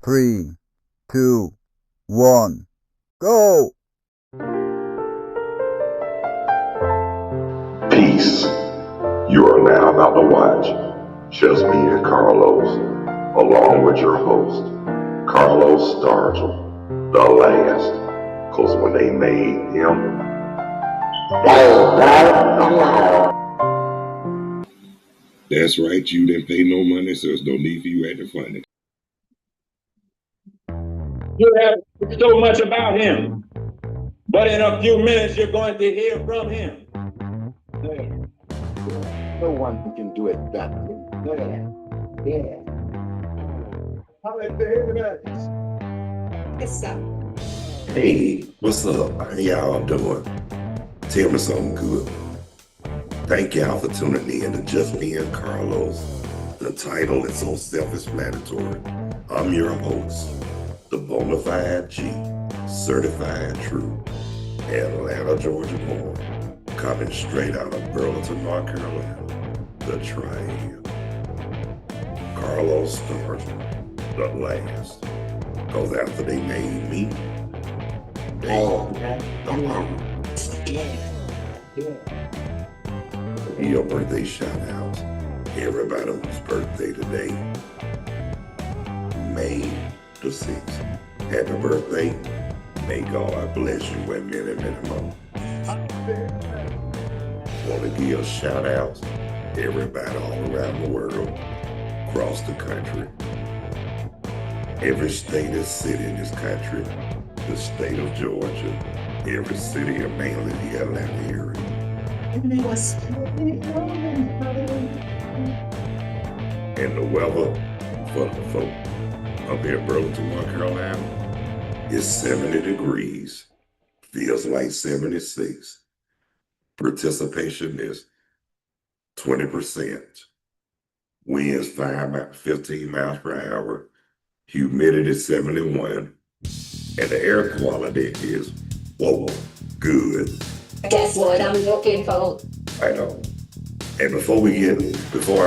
3, 2, 1, go! Peace. You are now about to watch Just Me and Carlos, along with your host, Carlos Stargell, the last. Cause when they made him, that's right, you didn't pay no money, so there's no need for you acting funny. You have so much about him, but in a few minutes you're going to hear from him. No one can do it better. Yeah. How about the Yes, sir. Hey, what's up? How y'all doing? Tell me something good. Thank y'all for tuning in to Just Me and Carlos. The title is so self-explanatory. I'm your host, the bona fide G, certified true, Atlanta, Georgia born, coming straight out of Burlington, North Carolina, the Triad. Carlos Stargell, the last. Cause after they made me, your birthday shout out. Everybody whose birthday today, May the 6th. Happy birthday. May God bless you with many, many more. Want to give shout outs to everybody all around the world, across the country. Every state and city in this country, the state of Georgia, every city and mainly the Atlanta area. And the weather for the folk up here in Burlington, North Carolina, is 70 degrees. Feels like 76. Participation is 20%. Winds 15 miles per hour. Humidity 71. And the air quality is, whoa, good. Guess what I'm looking for? I know. And before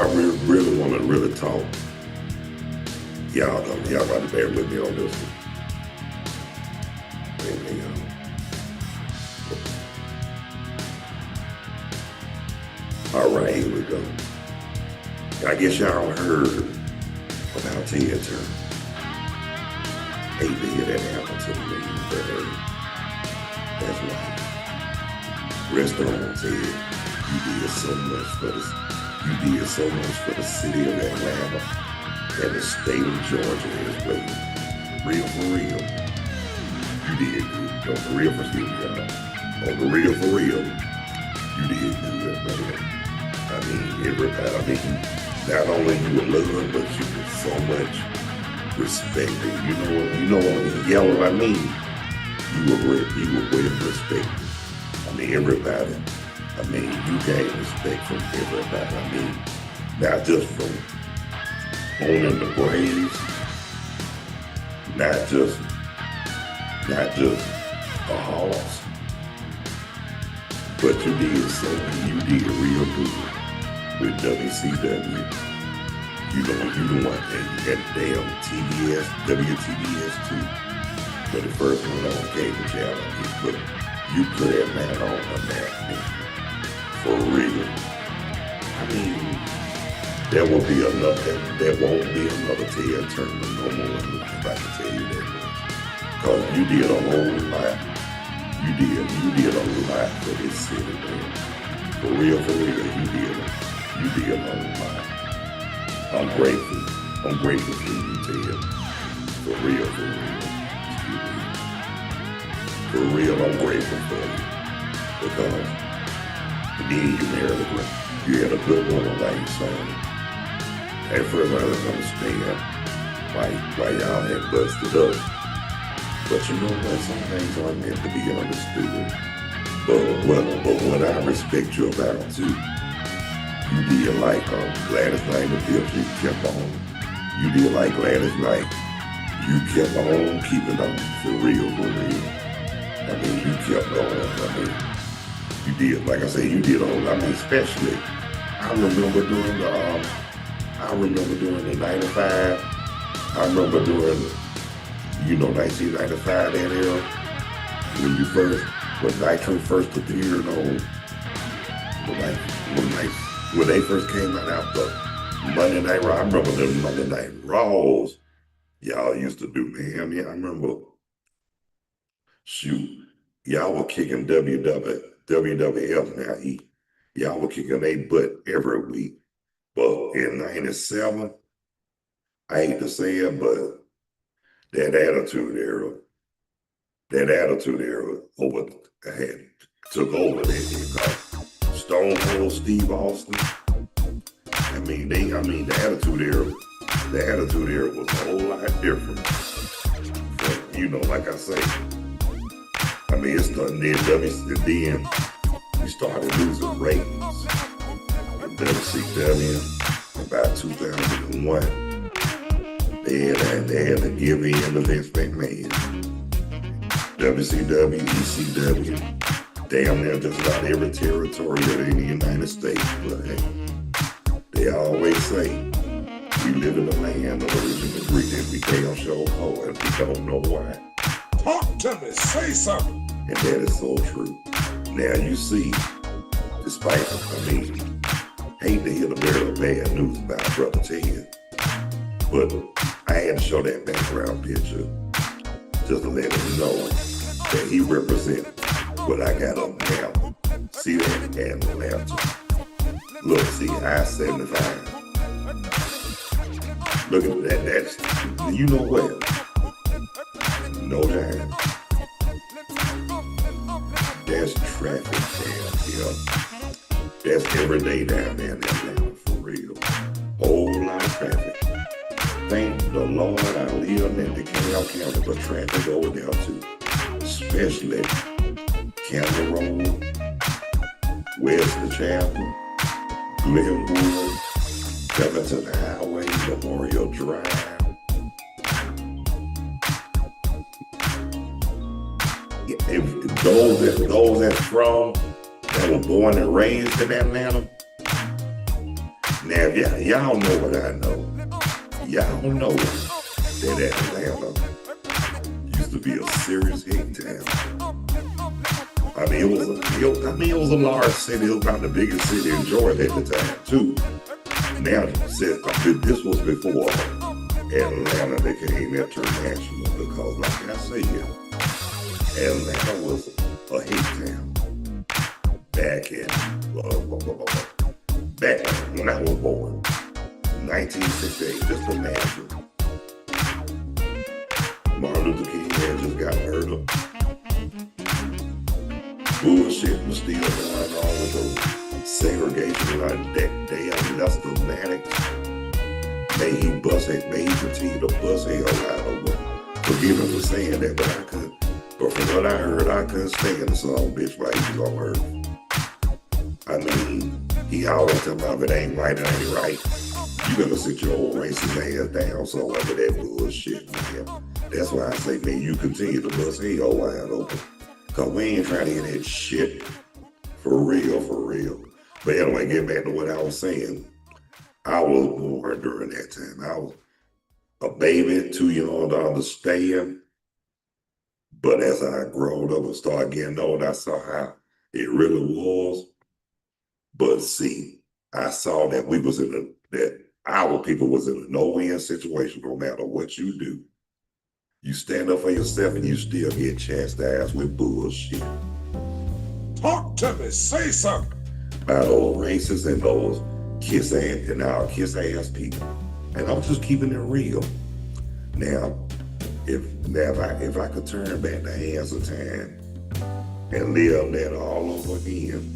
I really want to really talk, y'all got to bear with me on this one. All right, here we go. I guess y'all heard about Ted Turner. Hate to hear that happen to me, but that's life. Rest on, Ted. You did so much for the city of Atlanta and the state of Georgia as well. Real for real. You did good. On the real for real, y'all. On the real for real. You did good, man. I mean, everybody, not only you were loved, but you were so much respected. You know what yellow I mean? You were well respected. I mean, everybody. I mean, you gained respect from everybody. I mean, not just from owning the Braves, not just a horse, but you did real good with WCW. You the one that damn WTBS too. But the first one on cable channel, you put that man on the map. For real. I mean, there won't be another Ted Turner no more in life, I can tell you that much. Cause you did a whole lot. You did a lot for this city, man. For real, you did a whole lot. I'm grateful for you, Ted. For real. For real, I'm grateful for you. Because then you married a girl. You had a good woman like you saying. At first I didn't understand why y'all had busted up. But you know what? Some things aren't meant to be understood. But what I respect you about too, you did like Gladys Knight with Bill, you kept on. You did like Gladys Knight. You kept on keeping on for real. I mean, you kept going. I mean, you did, like I said, you did all. I mean, especially, I remember during the 95. I remember during you know, 1995, that era, when Nitro first appeared on, when they first came out after Monday Night Raw. I remember them Monday Night Raws y'all used to do, man. Yeah, I remember, shoot, y'all were kicking WWF now. Y'all were kicking their butt every week. But in 97, I hate to say it, but that attitude era took over that. Stone Cold Steve Austin. The attitude era was a whole lot different. But, you know, like I say, it's done then we started losing ratings in WCW about 2001. They had to give in to Vince McMahon. WCW, ECW, damn near just about every territory in the United States. But hey, they always say, we live in the land of original greetings. We damn sure know, and we don't know why. Talk to me, say something. And that is so true. Now you see, despite, hate to hear the bearer of bad news about Brother Ted, but I had to show that background picture just to let him know that he represents what I got up now. See that? And the laptop. Look, see, I-75. Look at that. That's, you know what? No time. That's traffic down here. That's every day down there in Atlanta, for real. Whole lot of traffic. Thank the Lord I live in DeKalb County, but traffic over there too. Especially Campbell Road, Wesley Chapel, Glenwood, Covington Highway, Memorial Drive. If those that were born and raised in Atlanta, now y'all know what I know. Y'all know that Atlanta used to be a serious hate town. It was a large city. It was about the biggest city in Georgia at the time too. Now, this was before Atlanta became international, because like I say here, Atlanta was a hate town back when I was born, 1968. Just imagine, Martin Luther King had just got murdered. Bullshit was still going on with the segregation like that damn Lester Maddox. May he continue to bust hell out of him. Forgive me for saying that, but from what I heard, I couldn't stand the song bitch while he was on earth. He always talking about if it ain't right, it ain't right. You better sit your old racist ass down somewhere with that bullshit, man. That's why I say, man, you continue to bust hell wide open. Cause we ain't trying to hear that shit. For real. But anyway, get back to what I was saying. I was born during that time. I was a baby, too young to understand. But as I growed up and started getting old, I saw how it really was. But see, I saw that that our people was in a no-win situation no matter what you do. You stand up for yourself and you still get chastised with bullshit. Talk to me, say something. By those racists and those kiss ass people. And I'm just keeping it real. Now, if I could turn back the hands of time and live that all over again,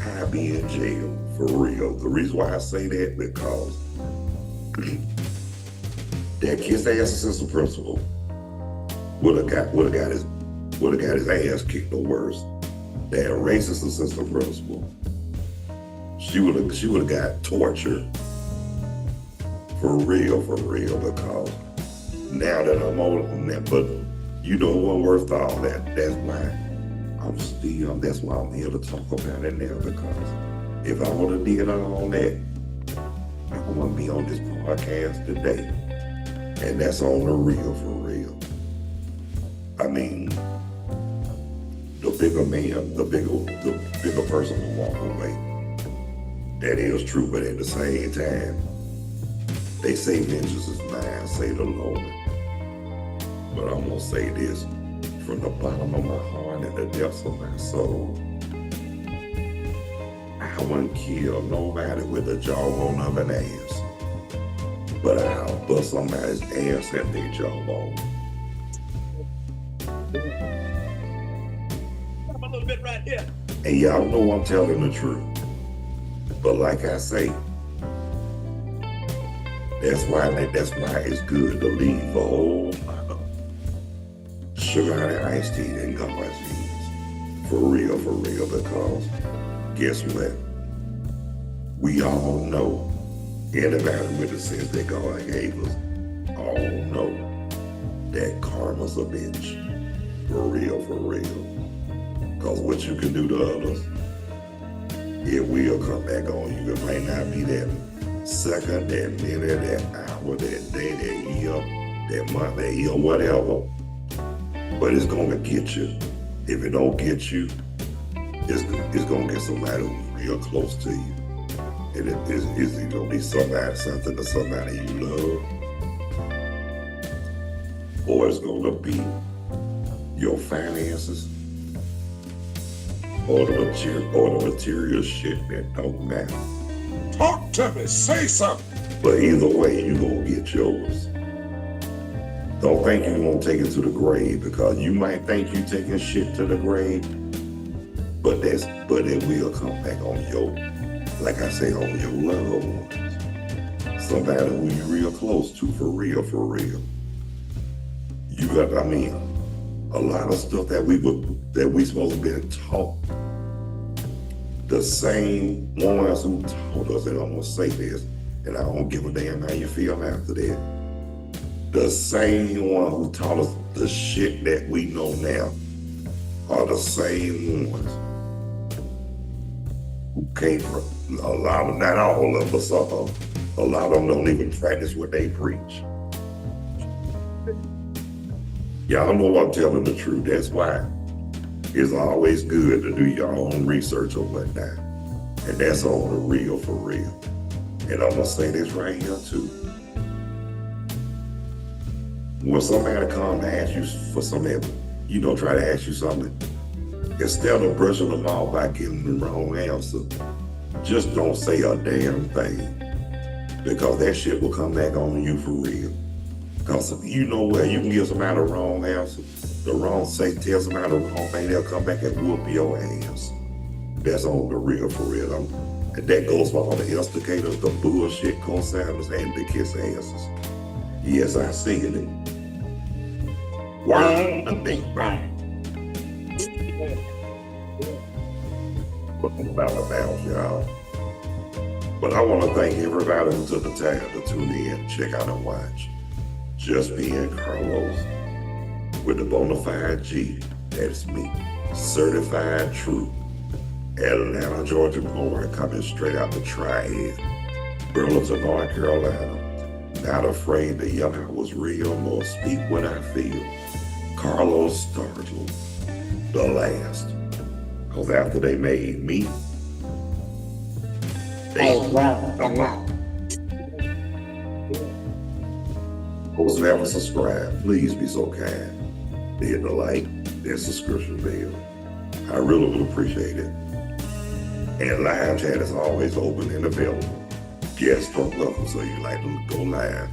I'd be in jail, for real. The reason why I say that, because that kiss ass assistant principal would have got his ass kicked the worst. That racist assistant principal, she would have got tortured, for real, because now that I'm older than that, but you know what, worth all that. That's why I'm here to talk about it now, because if I would have did all that, I wouldn't be on this podcast today. And that's on the real, for real. I mean, the bigger man, the bigger person will walk away. That is true, but at the same time, they say vengeance is mine, say the Lord. But I'm gonna say this from the bottom of my heart and the depths of my soul. I wouldn't kill nobody with a jawbone of an ass, but I'll bust somebody's ass at their jawbone. A little bit right here. And y'all know I'm telling the truth. But like I say, that's why it's good to leave a whole lot of sugar honey iced tea and God's jeans. For real, because guess what? We all know, anybody with the sense that God gave us, all know that karma's a bitch. For real. Because what you can do to others, it will come back on you. It might not be that second, that minute, that hour, that day, that year, that month, that year, whatever. But it's gonna get you. If it don't get you, it's gonna get somebody who's real close to you. And it's either gonna be something to somebody you love, or it's gonna be your finances, or the material shit that don't matter. Talk to me. Say something. But either way, you gonna get yours. Don't think you're gonna take it to the grave, because you might think you taking shit to the grave, but it will come back on your, like I say, on your loved ones. Somebody who you real close to, for real. You got, a lot of stuff that we supposed to be taught. The same ones who taught us, and I'm gonna say this, and I don't give a damn how you feel after that. The same one who taught us the shit that we know now are the same ones who came from, a lot of, not all of us, a lot of them don't even practice what they preach. Y'all know I'm telling the truth. That's why it's always good to do your own research or whatnot. And that's on the real, for real. And I'm gonna say this right here too. When somebody come to ask you for something, try to ask you something, instead of brushing them off by giving the wrong answer, just don't say a damn thing. Because that shit will come back on you for real. Because you know what, you can give somebody the wrong answer, tell somebody the wrong thing, they'll come back and whoop your ass. That's on the real, for real. And that goes for all the instigators, the bullshit co-signers, and the kiss asses. Yes, I see it. One, a big bang. Putting about a bounce, y'all. But I want to thank everybody who took the time to tune in, check out and watch. Just Me and Carlos with the Bonafide G. That's me. Certified true. Atlanta, Georgia born, coming straight out the Triad. Burlington, North Carolina. Not afraid to yell I was real, nor speak what I feel. Carlos Startle, the last. Because after they made me, they Those who haven't subscribed, please be so kind to hit the like and subscription bell. I really would appreciate it. And live chat is always open and available. Guests are welcome, so you like to go live.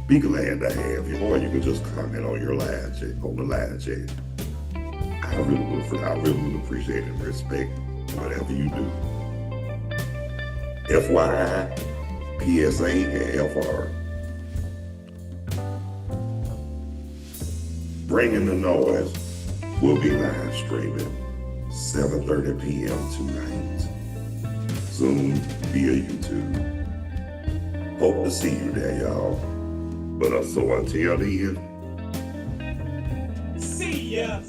Be glad to have you, or you can just comment on your live chat, on the live chat. I really would appreciate and respect whatever you do. FYI, PSA, and FR. Bringing the Noise will be live streaming 7:30 p.m. tonight. Soon via YouTube. Hope to see you there, y'all. But so until then, See ya.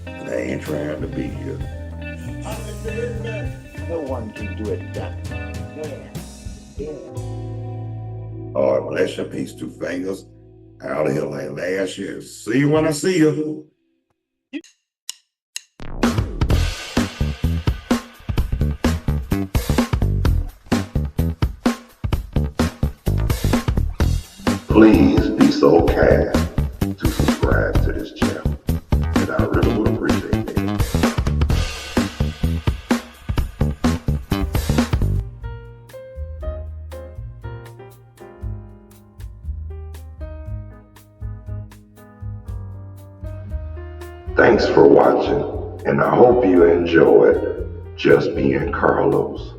I ain't trying to be here. No one can do it better. Yeah. Lord bless your peace, two fingers. Out of here like last year. See you when I see you. Please be so kind to subscribe to this channel, and I really would appreciate that. Thanks for watching, and I hope you enjoyed Just Being Carlos.